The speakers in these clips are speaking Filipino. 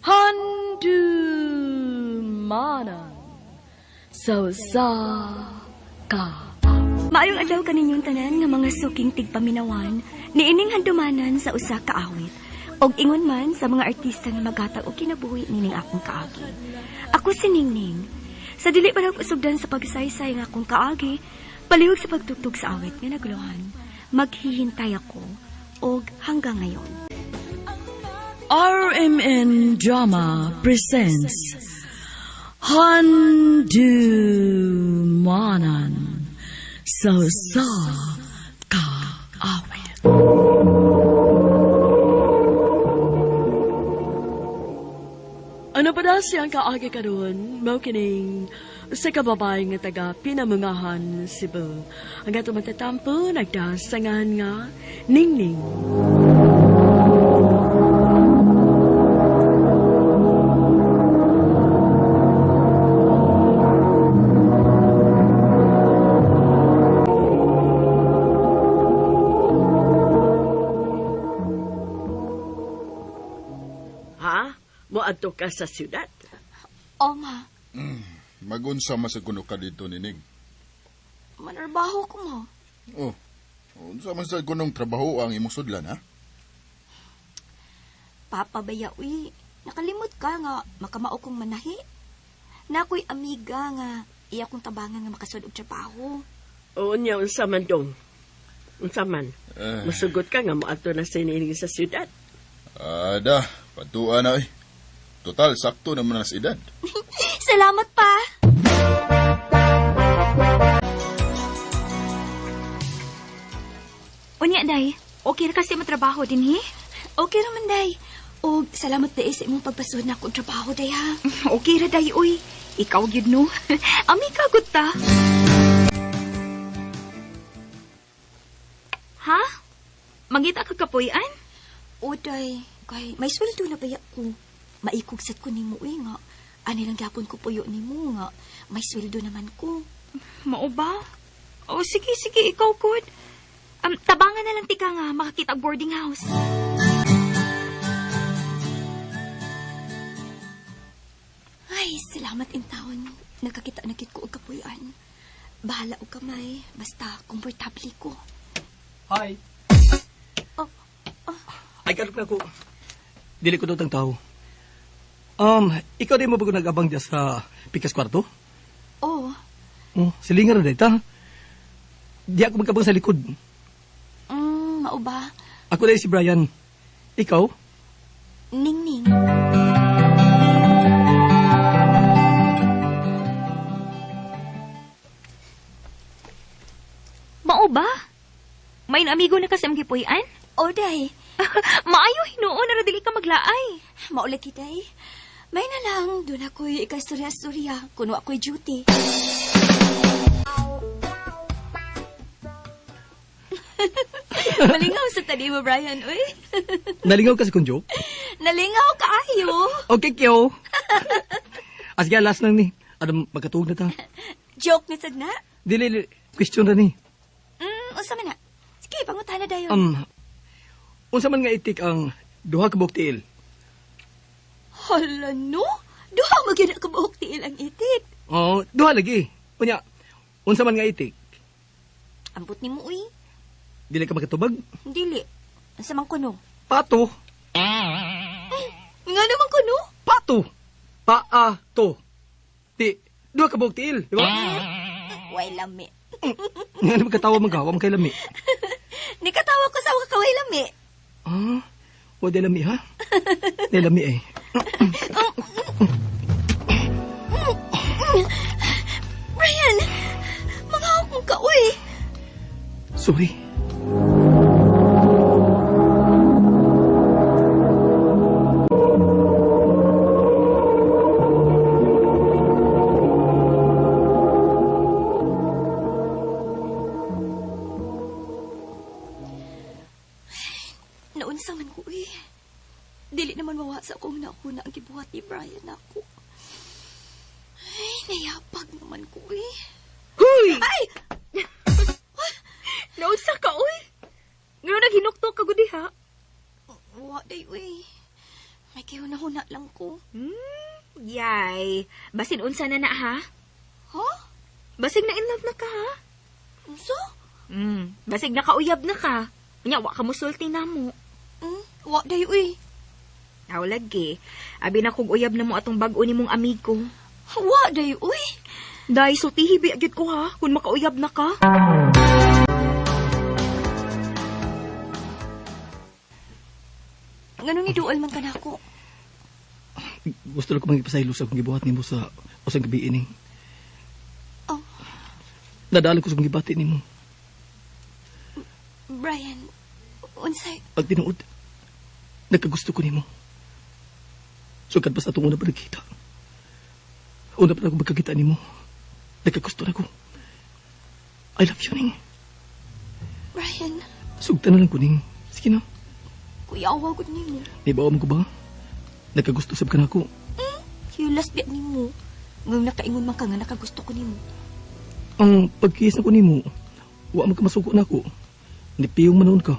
Handumanan sa ka. Maayong adlaw kaninyong tanan nga mga suking tigpaminawan niining handumanan sa usa ka awit. Og ingon man sa mga artista nga maghatag og kinabuhi nining akong kaagi. Ako si Ningning. Sa dili pa nag-usugdan sa pagsaysay nga akong kaagi, palihog sa pagtugtog sa awit nga naguluhan, maghihintay ako og hanggang ngayon. RMN Drama presents Handumanan sa ka awit. Ano pa daw siyang kaagi karon? Mao kining sa kababay nga taga Pinamungahan, Cebu. Ang ato matatampo nagdasangan nga Ningning. Moadto ka sa siyudad? O, ma. Magunsa masaguno ka dito, Nining. Manarbaho ko mo. Oh, unsa man sa gunong trabaho ang imong sudlan, ha? Papabaya, uy. Nakalimot ka nga makamao kong manahi. Nakoy amiga nga iya kong tabangan nga makasud og trabaho. Oo niya, unsa man dong. Unsa man. Masugot ka nga moadto na sinining sa siyudad. Ada, patuan na eh. Total, sakto naman na sa edad. Salamat pa. Unya, Day. Okay ra kasi matrabaho din, he? Okay raman, Day. O, salamat, Day, sa imong pagpasud na akong trabaho, Day, ha? Okay ra, Day, uy. Ikaw, yun, no? Ami kagot ta. Ha? Mangita ka kapuyan? O, Day. Kay, may sweldo na baya ko. Maikugsat ko ni mo, nga. Ani lang yapon ko puyo ni mo, nga. May sweldo naman ko. Mao ba? O, sige, ikaw, Kud. Tabangan na lang tika nga, makakita boarding house. Ay, salamat in taon. Nagkakita na kit ko og kapuyan. Bahala og kamay, basta komportable ko. Hi. Oh. Ay, karap na ko. Dili ko daw tang tao. Ikaw din mo ba nag-abang dyan sa Pikas Kwarto? Oo. Oh, silingan na dito. Di ako magkabang sa likod. Mao ba? Ako na si Brian. Ikaw? Ningning. Mao ba? May amigo na kasi gipuy-an? O, day. Maayo hinuon na dili ka maglaay. Maulay kitay. May na lang, doon ako'y ikastorya-storya, kuno ako'y duty. Malingaw sa tadi mo, Brian, uy. Nalingaw kasi kung joke? Nalingaw ka, ayo. Okay, kyo. Asya, last lang ni. Adam, magkatuog na ta. Joke ni Sad na? Dili, question na ni. Unsa man na? Sige, pangutan na dayon. Unsa man nga itik ang duha ka buktiil? Hala, no? Duha magyana ka buhok tiil ang itik. Oo, duha lagi. Unya, unsa man nga itik? Ambot ni mo, uy. Dili ka magkatubag? Dili. Asa man kuno? Pato. Nga naman kuno? Pato. Paato. Duha ka buktiil, di ba? Way lami. Nga naman katawa magawam kay lami. Nikatawa ko sa kakaway lami. Wala lami, ha? Lami eh. Brian! Mga akong ka-uy! Sorry. Naunsa man ko, uy. Dili naman mawasa kung nauna ang gibuhat ni Brian ako. Ay, nayapag naman ko, uy. Huy! Ay! Naunsa ka, uy? Ngayon naghinuktok ka gudi, ha? Wa day, uy. May kihuna-huna lang ko. Yay. Basin unsa na ha? Ha? Basig na in love na ka, ha? Unsa? Basig na kauyab na ka. Nya, wa ka musulti na mo. Wa day, uy. Aw, lagi. Abi na kong uyab na mo atong bag-o ni mong amigo. Wa day, uy. Dahil sultihi agad ko, ha? Kung makauyab na ka. Ganun iduol man ka na ako. Gusto lang ko magipasaylo sa kung gibuhat nimo sa usang gabi ining. Oh, Nadala ko sa kung gibati nimo. Brian, unsay? Pag tinuod, nagkagusto ko nimo. Sugad basta itong una pa nagkita. Una pa na ako magkakita nimo. Nagkagusto na ko. I love you, Ning. Brian, Sugta na lang ko, Ning. Sige na. kuyawa ko nimo. Ibawa mo ko ba? Nagkagusto sab ka na ako. Yulas biya nimo. Ngayong nakaingon man ka nga nakagusto ko nimo. Ang pagkiyas na ko nimo, wa mo ka masuko na ako. Nipiyong manoon ka.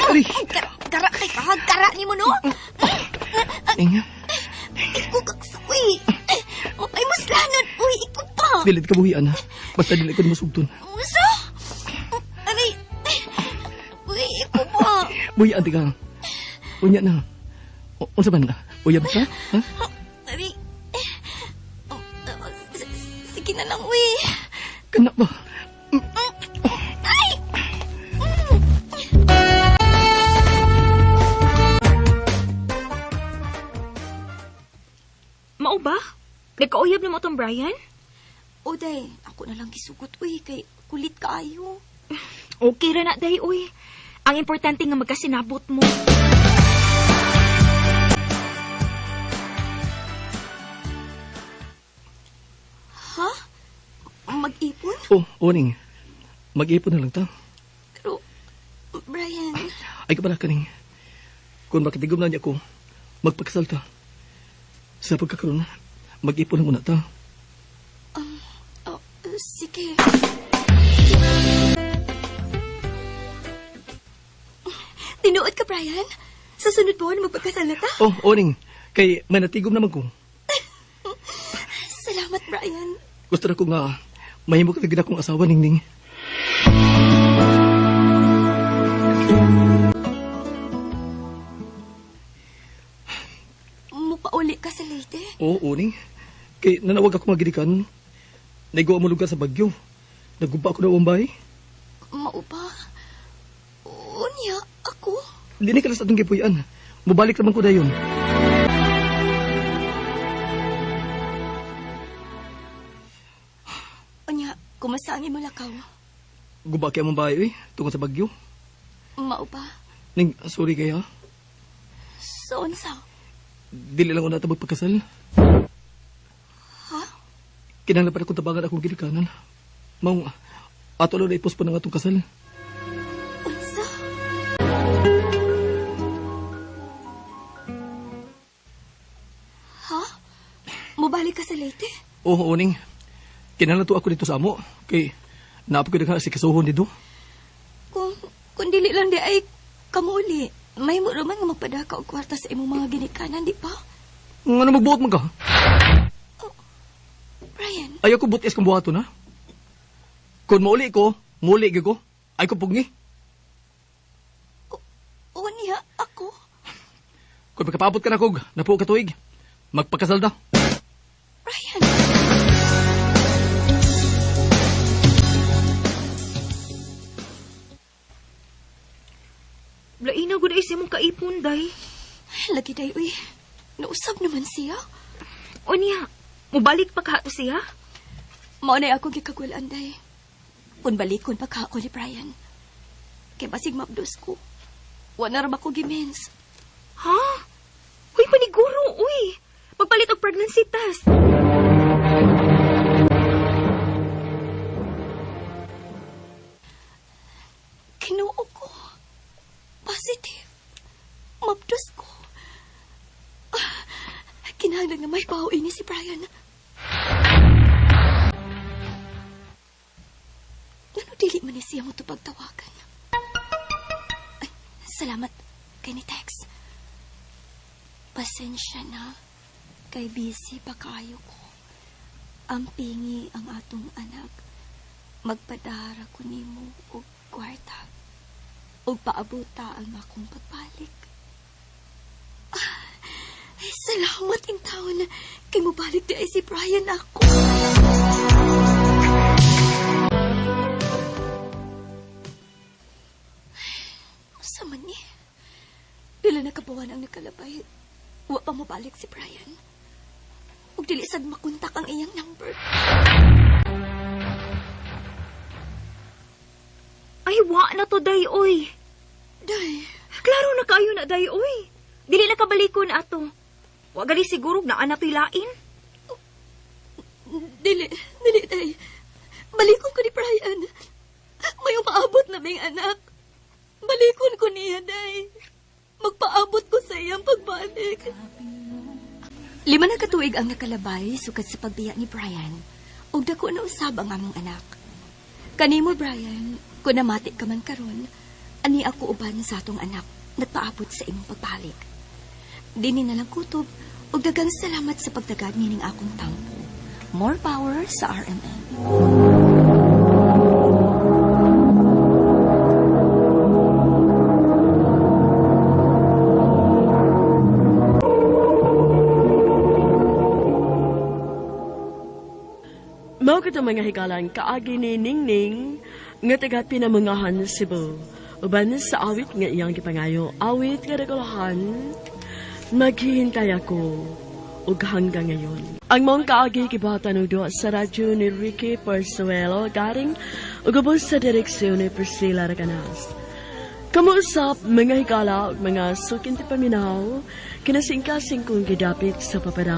Ari! Kara kay kara nimo no? Ning, Iko kaksuwi. Ay maslanan, uy, iko pa. dilid ka buhian ha. Basta dili ko masugton. Usa? Aray. Uy, iko pa. Buhian di ka. Unya na. Unsa man na? Uyab ka? Ha? Aray. Sige na lang, uy. Kana ba? Ay! Mao ba? Nagkauyab na mo tong Brian? Oday, ako na lang gisugot, uy, kay kulit kaayo. Okay ra na, day, uy. Ang importante nga magkasinabot mo. Ha? Mag-ipon? Ning. Mag-ipon na lang ta. Pero, Brian, Ay ka pala kaning. Kung makitigom na niya ako, magpakasal ta. Sa pagkakaroon, mag-ipon na muna ta. sige. Tinuod ka, Brian? Sa sunod buwan, magpagkasal na ta? Ning. Kay may natigom naman ko. Salamat, Brian. Gusto na ko nga, mahimo ka na akong asawa, Ning. Mupauli ka sa Leyte? Ning. Kay nanawag ako magidikan. Naigawa mo lugar sa Bagyo. Nagumpa ako na umbay. Maupa? Unya, ako? Dini ka lang sa atong gipuyan. Mubalik naman ko dayon. Unya, kumasangin mo lakaw? Guba kaya mong bahay, tungkol sa Bagyo. Maupa? Ning, sorry kaya. So, unsa? Dili lang ko na magpagkasal. Ha? Kinahanglan pa na kung tabangan akong gilikanan. Maong, ato lang na ipos pa ng atong kasal. Unsa? Ha? Mubalik ka sa Leyte? Ning. Kinahanglan to ako dito sa amo. Kay, naapag ko na si kasuhon dito. Kung dili lang di ay kamuli, may mo raman nga magpadaka og kwarta sa imong mga ginikanan, di pa? Nga na magbuot man ka. Brian, Ayaw ko butis kong buhato na. Kung mauli ko, muli ko. Ay ko pugni. unya ako? Kung makapabot ka na kog, napuo ka tuig. Magpakasal da. Brian, Laina, gud ay siya mong kaipon, day. lagi day, uy. Nausab naman siya. O niya, mubalik pa ka to siya? Mao na ako gikagulan, day. Kung balikon pa ka ako ni Brian. Kay basig mabdos ko. Wala na ba ko gimens? Ha? Uy, paniguro, uy. Magpalit og pregnancy test. Kinuo ko. Positive. Mabdos ko. Kinahanglan nga may baho ini si Brian. Ano dili man ni siya mo ito pagtawagan? Ay, Salamat kay ni Tex. Pasensya na. Kay busy pa kayo ko. Ang pingi ang atong anak. Magpadara ko nimo og kwarta. Og paabuta ang akong pagbalik. Ay, salamat in taon na kay mobalik di ay si Brian ako. Sama ni. Pila na kabuwan ang nakalabay. Wa pa mabalik si Brian. Ug dili sad makontak ang iyang number. Ay, wa na to, day, oy. Day, Klaro na kaayo na, day, oy. Dili na kabalikon ato. Wa gali siguro na anak lain. dili, day. Balikon ko ni Brian. May umaabot na bing anak. Balikon ko niya, day. Magpaabot ko sa iyang pagbalik. 5 na katuig ang nakalabay sukad sa pagbiya ni Brian. Ug dako na usab ang among anak. Kanimo, Brian, kung namati ka man karon, ani ako uban sa atong anak, nagpaabot sa imong pagbalik. Dini na lang kutob, ug daghang salamat sa pagtagad nining akong tampo. More power sa RMN. Mao kita mga hikalan kaagi ni Ningning nga taga Pinamungahan, Cebu. Uban sa awit nga iyang gipangayo, awit nga regulahan, maghihintay ako ug hanggang ngayon. Ang mong kaagi gibuhatan udo sa radyo ni Ricky Persuelo garing ugubos sa direksyon ni Priscilla Raganas. Kamuusap mga hikala ug mga sukin ti paminaw, kinasingkasing kong gidapit sa papada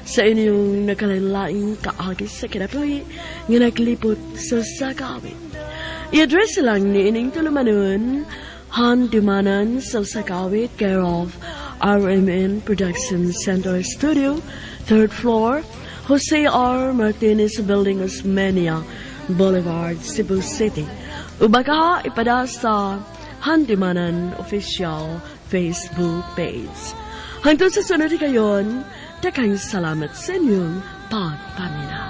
sa inyong nakalain kaagi sa kinabuhi nga naglipot sa sakawit. I-address lang ni ining tulumanon, Han Dumanan sa sakawit, care of RMN Production Center Studio, 3rd floor, Jose R. Martinez Building, Osmeña Boulevard, Cebu City. Ubaka ipada sa Han Dumanan Official Facebook page. Hangtod sa sunod kayon, daghang salamat sa inyong pagpaminaw.